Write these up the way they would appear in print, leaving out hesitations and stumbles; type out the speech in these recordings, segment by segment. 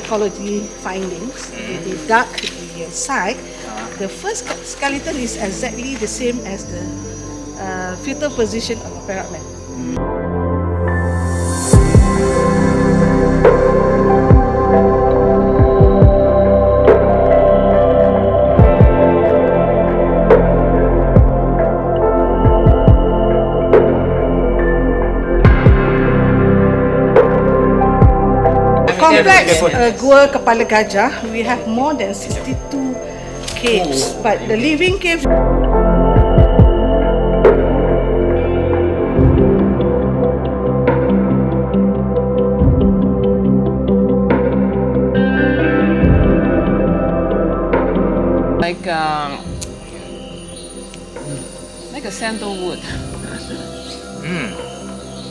archaeology findings. They dug the site. The first skeleton is exactly the same as the fetal position of a pyramid. Complex Gua Kepala Gajah, we have more than 62 caves, but the living cave like a sandalwood.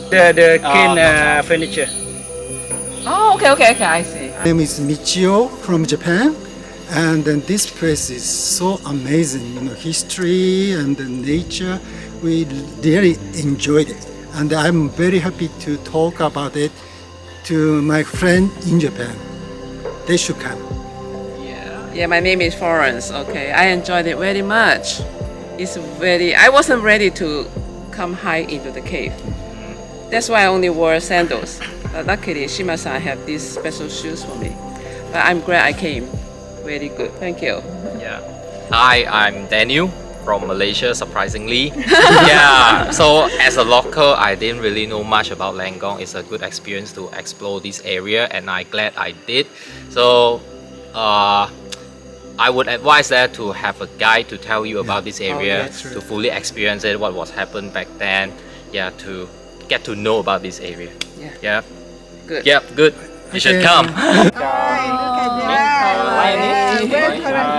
The cane furniture. Oh, okay, I see. My name is Michio from Japan, and then this place is so amazing. History and the nature. We really enjoyed it, and I'm very happy to talk about it to my friend in Japan. They should come. Yeah, my name is Florence. Okay, I enjoyed it very much. I wasn't ready to come high into the cave. That's why I only wore sandals. But luckily, Shima-san have these special shoes for me. But I'm glad I came. Very good. Thank you. Yeah. Hi, I'm Daniel from Malaysia, surprisingly. Yeah. So as a local, I didn't really know much about Lenggong. It's a good experience to explore this area, and I'm glad I did. So, I would advise that to have a guide to tell you about this area, to fully experience it, what was happened back then. Yeah, to get to know about this area. Yeah. Good. Yep, good. You should come.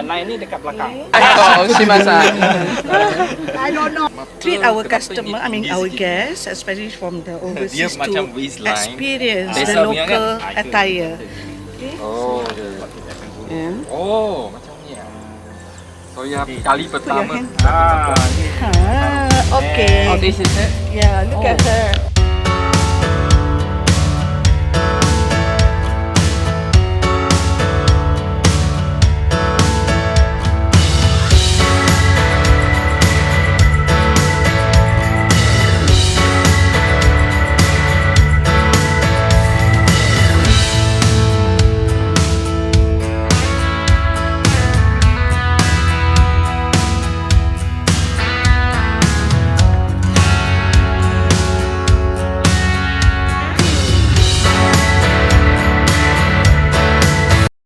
Lain ni dekat belakang. Oh, Shima-san. I don't know. Treat our customer, our guests, especially from the overseas, to experience the local attire. Oh, macam ni. So ya kali pertama. Okay. Oh, this is it? Yeah, look at her.